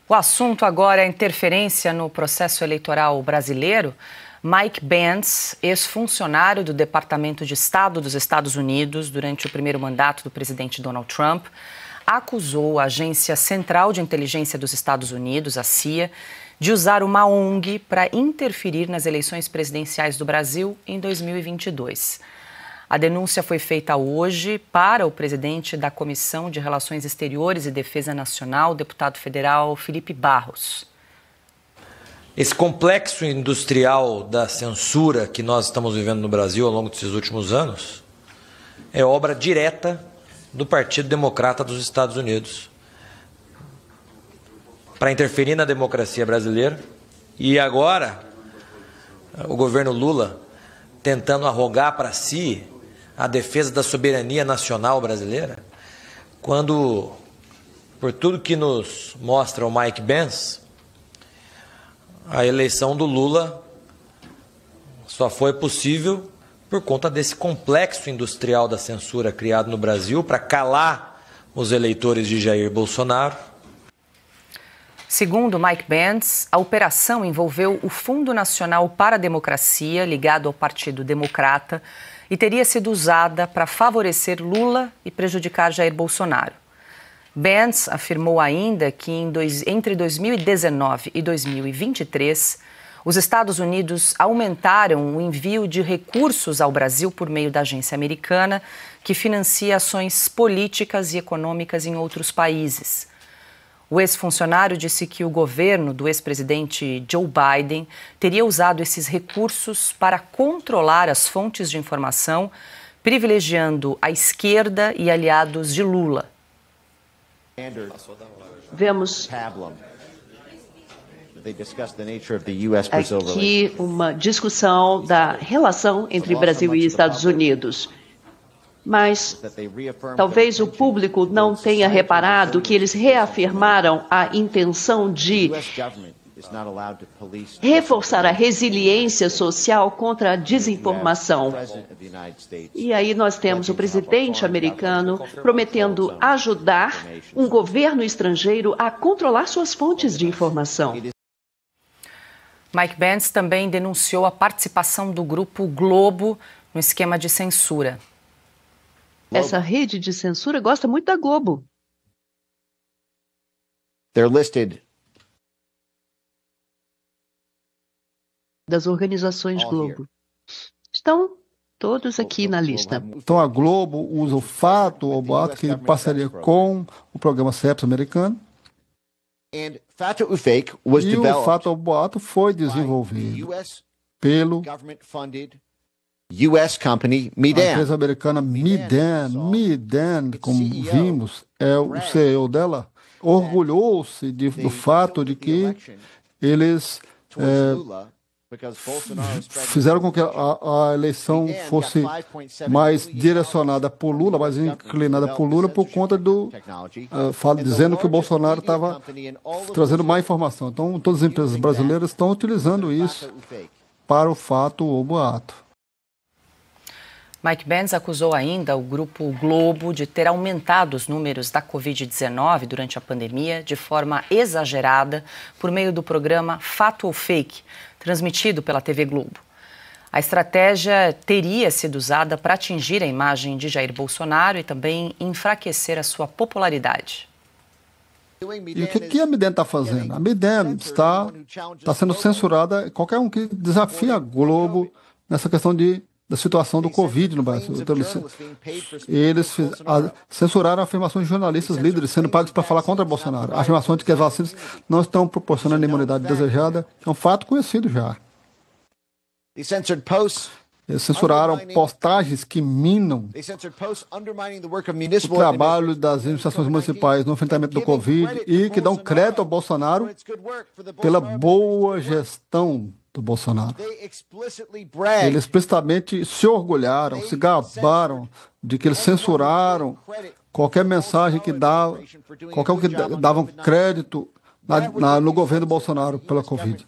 O assunto agora é a interferência no processo eleitoral brasileiro. Mike Pence, ex-funcionário do Departamento de Estado dos Estados Unidos durante o primeiro mandato do presidente Donald Trump, acusou a Agência Central de Inteligência dos Estados Unidos, a CIA, de usar uma ONG para interferir nas eleições presidenciais do Brasil em 2022. A denúncia foi feita hoje para o presidente da Comissão de Relações Exteriores e Defesa Nacional, o deputado federal Felipe Barros. Esse complexo industrial da censura que nós estamos vivendo no Brasil ao longo desses últimos anos é obra direta do Partido Democrata dos Estados Unidos para interferir na democracia brasileira. E agora o governo Lula tentando arrogar para si a defesa da soberania nacional brasileira, quando, por tudo que nos mostra o Mike Pence, a eleição do Lula só foi possível por conta desse complexo industrial da censura criado no Brasil para calar os eleitores de Jair Bolsonaro. Segundo Mike Pence, a operação envolveu o Fundo Nacional para a Democracia, ligado ao Partido Democrata, e teria sido usada para favorecer Lula e prejudicar Jair Bolsonaro. Pence afirmou ainda que entre 2019 e 2023, os Estados Unidos aumentaram o envio de recursos ao Brasil por meio da agência americana, que financia ações políticas e econômicas em outros países. O ex-funcionário disse que o governo do ex-presidente Joe Biden teria usado esses recursos para controlar as fontes de informação, privilegiando a esquerda e aliados de Lula. Vemos aqui uma discussão da relação entre Brasil e Estados Unidos. Mas talvez o público não tenha reparado que eles reafirmaram a intenção de reforçar a resiliência social contra a desinformação. E aí nós temos o presidente americano prometendo ajudar um governo estrangeiro a controlar suas fontes de informação. Mike Pence também denunciou a participação do Grupo Globo no esquema de censura. Essa rede de censura gosta muito da Globo. They're listed Das organizações Globo. Estão todos aqui na lista. Então a Globo usa o fato ou boato que parceria com o programa CEPS americano. and Fato ou Fake was E o developed fato ou boato foi desenvolvido pelo government-funded US company a Medan. empresa americana Medan. Medan, como vimos, é o CEO dela, orgulhou-se do fato de que eles fizeram com que a eleição fosse mais direcionada por Lula, mais inclinada por Lula, por conta do dizendo que o Bolsonaro estava trazendo má informação. Então, todas as empresas brasileiras estão utilizando isso para o fato ou boato. Mike Pence acusou ainda o Grupo Globo de ter aumentado os números da Covid-19 durante a pandemia de forma exagerada por meio do programa Fato ou Fake, transmitido pela TV Globo. A estratégia teria sido usada para atingir a imagem de Jair Bolsonaro e também enfraquecer a sua popularidade. E o que a Medan está fazendo? A Medan está sendo censurada, qualquer um que desafia a Globo nessa questão da situação do Covid no Brasil. Então, eles censuraram afirmações de jornalistas líderes sendo pagos para falar contra Bolsonaro. A afirmação de que as vacinas não estão proporcionando a imunidade desejada é um fato conhecido já. Eles censuraram postagens que minam o trabalho das administrações municipais no enfrentamento do Covid e que dão crédito ao Bolsonaro pela boa gestão do Bolsonaro. Eles explicitamente se orgulharam, se gabaram de que eles censuraram qualquer mensagem que dava, qualquer um que davam crédito no governo Bolsonaro pela Covid.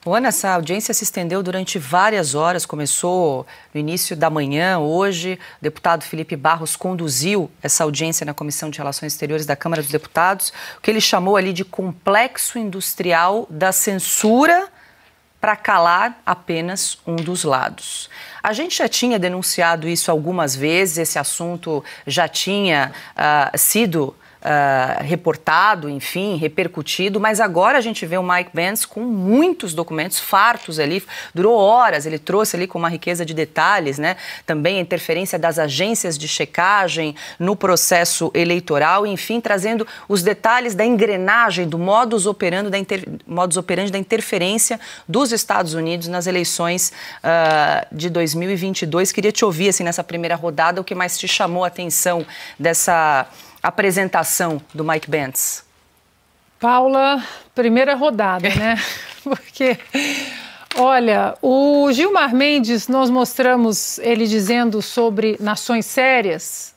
Ana, essa audiência se estendeu durante várias horas, começou no início da manhã. Hoje, o deputado Felipe Barros conduziu essa audiência na Comissão de Relações Exteriores da Câmara dos Deputados, o que ele chamou ali de complexo industrial da censura para calar apenas um dos lados. A gente já tinha denunciado isso algumas vezes, esse assunto já tinha sido reportado, enfim, repercutido, mas agora a gente vê o Mike Pence com muitos documentos fartos ali, durou horas, ele trouxe ali com uma riqueza de detalhes, né? Também a interferência das agências de checagem no processo eleitoral, enfim, trazendo os detalhes da engrenagem, do modus operandi da interferência dos Estados Unidos nas eleições de 2022. Queria te ouvir, assim, nessa primeira rodada, o que mais te chamou a atenção dessa apresentação do Mike Pence? Paula, primeira rodada, né? Porque, olha, o Gilmar Mendes, nós mostramos ele dizendo sobre nações sérias.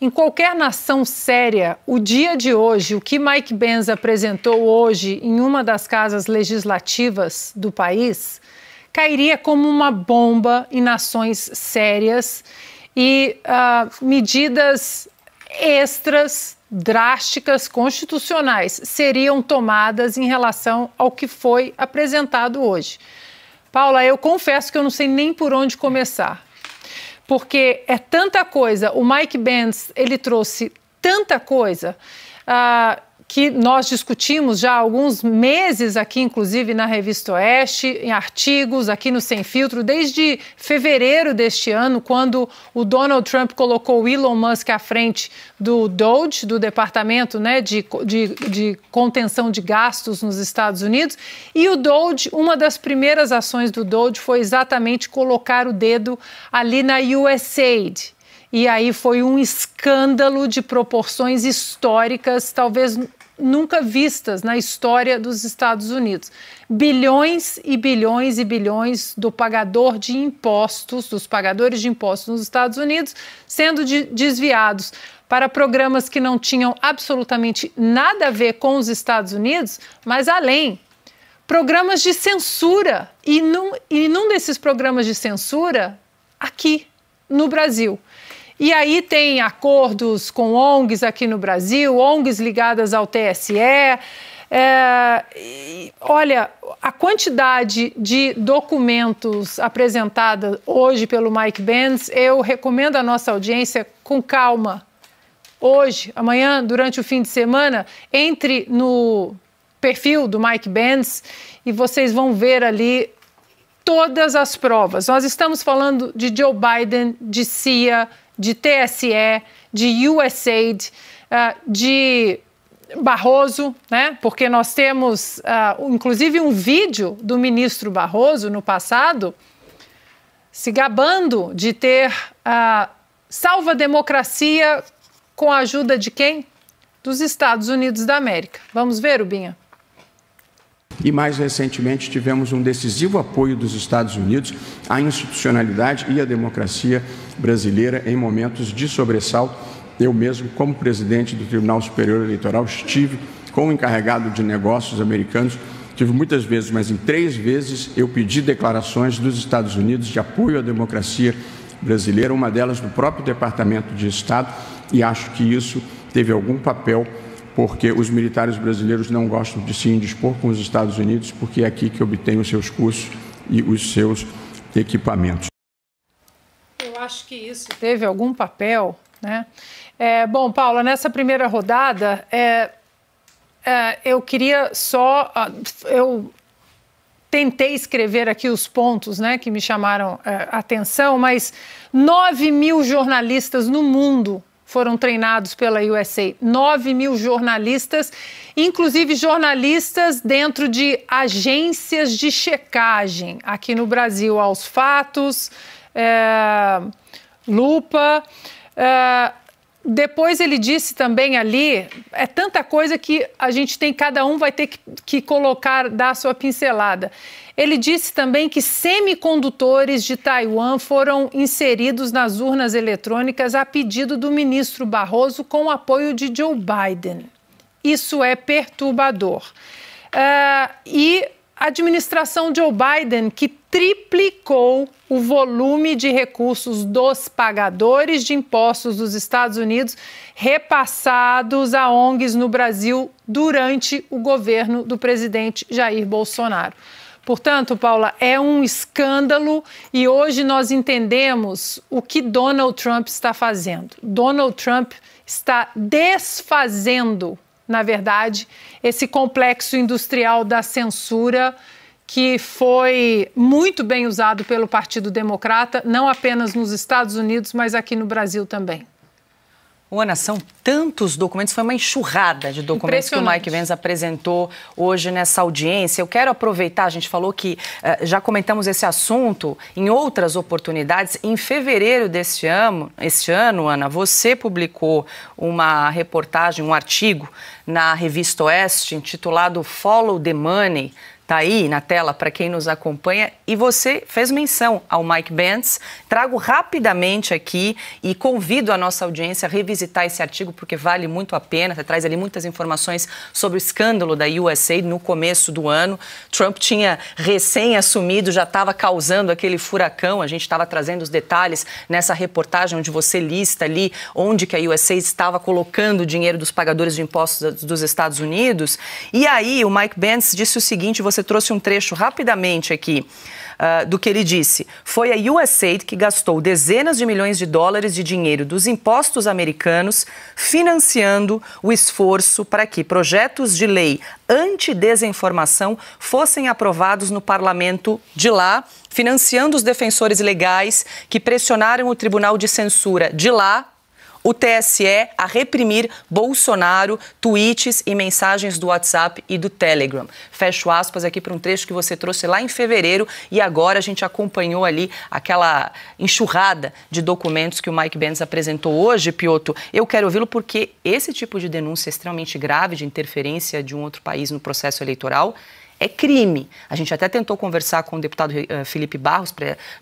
Em qualquer nação séria, o dia de hoje, o que Mike Pence apresentou hoje em uma das casas legislativas do país, cairia como uma bomba em nações sérias e medidas extras, drásticas, constitucionais seriam tomadas em relação ao que foi apresentado hoje. Paula, eu confesso que eu não sei nem por onde começar, porque é tanta coisa. O Mike Pence, ele trouxe tanta coisa que nós discutimos já há alguns meses aqui, inclusive na Revista Oeste, em artigos aqui no Sem Filtro, desde fevereiro deste ano, quando o Donald Trump colocou o Elon Musk à frente do DOGE, do Departamento, né, de Contenção de Gastos nos Estados Unidos. E o DOGE, uma das primeiras ações do DOGE foi exatamente colocar o dedo ali na USAID. E aí foi um escândalo de proporções históricas, talvez nunca vistas na história dos Estados Unidos. Bilhões e bilhões e bilhões do pagador de impostos, dos pagadores de impostos nos Estados Unidos, sendo desviados para programas que não tinham absolutamente nada a ver com os Estados Unidos, mas além, programas de censura. E num desses programas de censura, aqui no Brasil. E aí tem acordos com ONGs aqui no Brasil, ONGs ligadas ao TSE. Olha, a quantidade de documentos apresentada hoje pelo Mike Pence, eu recomendo à nossa audiência com calma. Hoje, amanhã, durante o fim de semana, entre no perfil do Mike Pence e vocês vão ver ali todas as provas. Nós estamos falando de Joe Biden, de CIA, de TSE, de USAID, de Barroso, né? Porque nós temos, inclusive, um vídeo do ministro Barroso no passado se gabando de ter salvo a democracia com a ajuda de quem? Dos Estados Unidos da América. Vamos ver, Ubinha? E mais recentemente tivemos um decisivo apoio dos Estados Unidos à institucionalidade e à democracia brasileira em momentos de sobressalto. Eu mesmo, como presidente do Tribunal Superior Eleitoral, estive com o encarregado de negócios americanos, tive muitas vezes, mas em 3 vezes eu pedi declarações dos Estados Unidos de apoio à democracia brasileira, uma delas do próprio Departamento de Estado, e acho que isso teve algum papel, porque os militares brasileiros não gostam de se indispor com os Estados Unidos, porque é aqui que obtêm os seus cursos e os seus equipamentos. Eu acho que isso teve algum papel, né? Bom, Paula, nessa primeira rodada, eu queria só... eu tentei escrever aqui os pontos, né, que me chamaram a atenção, mas 9 mil jornalistas no mundo foram treinados pela USA. 9 mil jornalistas, inclusive jornalistas dentro de agências de checagem. Aqui no Brasil, Aos Fatos, Lupa. Depois ele disse também ali, é tanta coisa que a gente tem, cada um vai ter que colocar, dar a sua pincelada. Ele disse também que semicondutores de Taiwan foram inseridos nas urnas eletrônicas a pedido do ministro Barroso com o apoio de Joe Biden. Isso é perturbador. E administração Joe Biden que triplicou o volume de recursos dos pagadores de impostos dos Estados Unidos repassados a ONGs no Brasil durante o governo do presidente Jair Bolsonaro. Portanto, Paula, é um escândalo e hoje nós entendemos o que Donald Trump está fazendo. Donald Trump está desfazendo, na verdade, esse complexo industrial da censura que foi muito bem usado pelo Partido Democrata, não apenas nos Estados Unidos, mas aqui no Brasil também. Ana, são tantos documentos, foi uma enxurrada de documentos que o Mike Pence apresentou hoje nessa audiência. Eu quero aproveitar, a gente falou que já comentamos esse assunto em outras oportunidades. Em fevereiro este ano, Ana, você publicou uma reportagem, um artigo na Revista Oeste, intitulado Follow the Money. Está aí na tela para quem nos acompanha e você fez menção ao Mike Pence. Trago rapidamente aqui e convido a nossa audiência a revisitar esse artigo porque vale muito a pena. Você traz ali muitas informações sobre o escândalo da USAID no começo do ano. Trump tinha recém-assumido, já estava causando aquele furacão. A gente estava trazendo os detalhes nessa reportagem onde você lista ali onde que a USAID estava colocando o dinheiro dos pagadores de impostos dos Estados Unidos. E aí o Mike Pence disse o seguinte, você trouxe um trecho rapidamente aqui do que ele disse. Foi a USAID que gastou dezenas de milhões de dólares de dinheiro dos impostos americanos financiando o esforço para que projetos de lei anti-desinformação fossem aprovados no parlamento de lá, financiando os defensores legais que pressionaram o Tribunal de Censura de lá, o TSE, a reprimir Bolsonaro, tweets e mensagens do WhatsApp e do Telegram. Fecho aspas aqui para um trecho que você trouxe lá em fevereiro e agora a gente acompanhou ali aquela enxurrada de documentos que o Mike Pence apresentou hoje, Piotr. Eu quero ouvi-lo porque esse tipo de denúncia extremamente grave de interferência de um outro país no processo eleitoral é crime. A gente até tentou conversar com o deputado Felipe Barros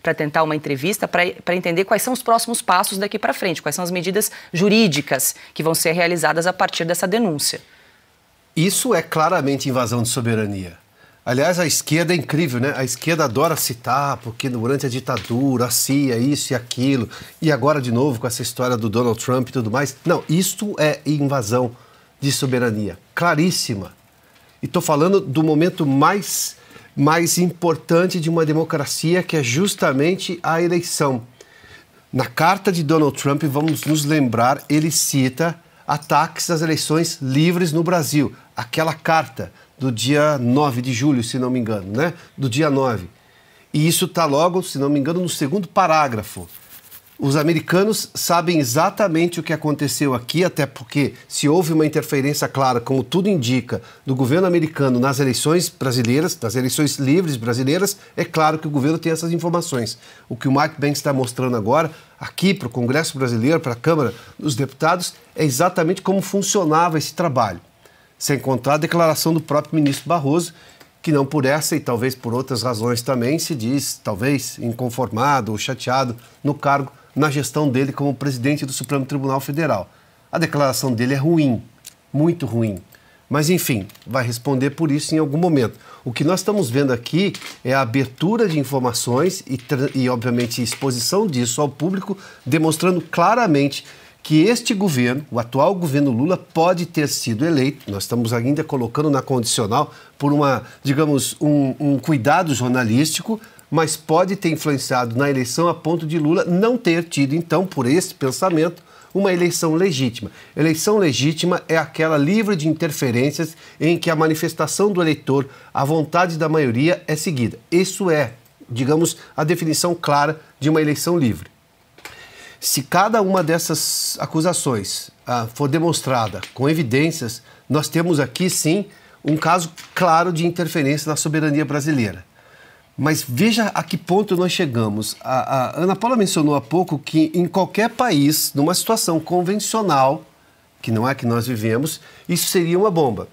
para tentar uma entrevista para entender quais são os próximos passos daqui para frente, quais são as medidas jurídicas que vão ser realizadas a partir dessa denúncia. Isso é claramente invasão de soberania. Aliás, a esquerda é incrível, né? A esquerda adora citar, porque durante a ditadura, a CIA, isso e aquilo, e agora de novo com essa história do Donald Trump e tudo mais. Não, isto é invasão de soberania, claríssima. E estou falando do momento mais importante de uma democracia, que é justamente a eleição. Na carta de Donald Trump, vamos nos lembrar, ele cita ataques às eleições livres no Brasil. Aquela carta do dia 9 de julho, se não me engano, né? Do dia 9. E isso está logo, se não me engano, no segundo parágrafo. Os americanos sabem exatamente o que aconteceu aqui, até porque se houve uma interferência clara, como tudo indica, do governo americano nas eleições brasileiras, nas eleições livres brasileiras, é claro que o governo tem essas informações. O que o Mike Pence está mostrando agora, aqui para o Congresso brasileiro, para a Câmara dos Deputados, é exatamente como funcionava esse trabalho. Sem contar a declaração do próprio ministro Barroso, que não por essa e talvez por outras razões também se diz, talvez, inconformado ou chateado no cargo, na gestão dele como presidente do Supremo Tribunal Federal. A declaração dele é ruim, muito ruim. Mas, enfim, vai responder por isso em algum momento. O que nós estamos vendo aqui é a abertura de informações e obviamente, exposição disso ao público, demonstrando claramente que este governo, o atual governo Lula, pode ter sido eleito, nós estamos ainda colocando na condicional, por um cuidado jornalístico, mas pode ter influenciado na eleição a ponto de Lula não ter tido, então, por esse pensamento, uma eleição legítima. Eleição legítima é aquela livre de interferências em que a manifestação do eleitor, a vontade da maioria é seguida. Isso é, digamos, a definição clara de uma eleição livre. Se cada uma dessas acusações for demonstrada com evidências, nós temos aqui, sim, um caso claro de interferência na soberania brasileira. Mas veja a que ponto nós chegamos. A Ana Paula mencionou há pouco que em qualquer país, numa situação convencional, que não é a que nós vivemos, isso seria uma bomba.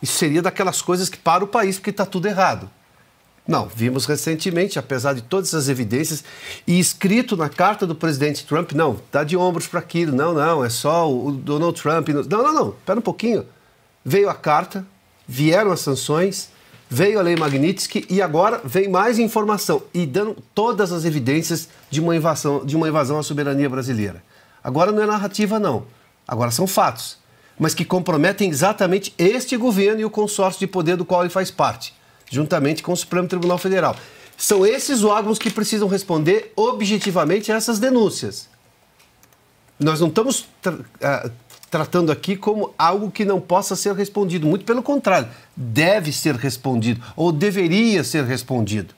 Isso seria daquelas coisas que para o país porque está tudo errado. Não, vimos recentemente, apesar de todas as evidências, e escrito na carta do presidente Trump, não, está de ombros para aquilo, não, é só o Donald Trump. Não, espera um pouquinho. Veio a carta, vieram as sanções, veio a Lei Magnitsky e agora vem mais informação e dando todas as evidências de uma invasão à soberania brasileira. Agora não é narrativa, não. Agora são fatos, mas que comprometem exatamente este governo e o consórcio de poder do qual ele faz parte, juntamente com o Supremo Tribunal Federal. São esses órgãos que precisam responder objetivamente a essas denúncias. Nós não estamos tratando aqui como algo que não possa ser respondido. Muito pelo contrário, deve ser respondido ou deveria ser respondido.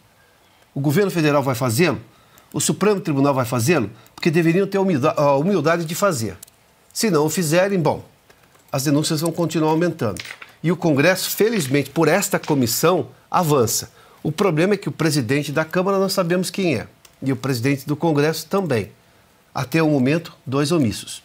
O governo federal vai fazê-lo? O Supremo Tribunal vai fazê-lo? Porque deveriam ter a humildade de fazer. Se não o fizerem, bom, as denúncias vão continuar aumentando. E o Congresso, felizmente, por esta comissão, avança. O problema é que o presidente da Câmara nós sabemos quem é. E o presidente do Congresso também. Até o momento, 2 omissos.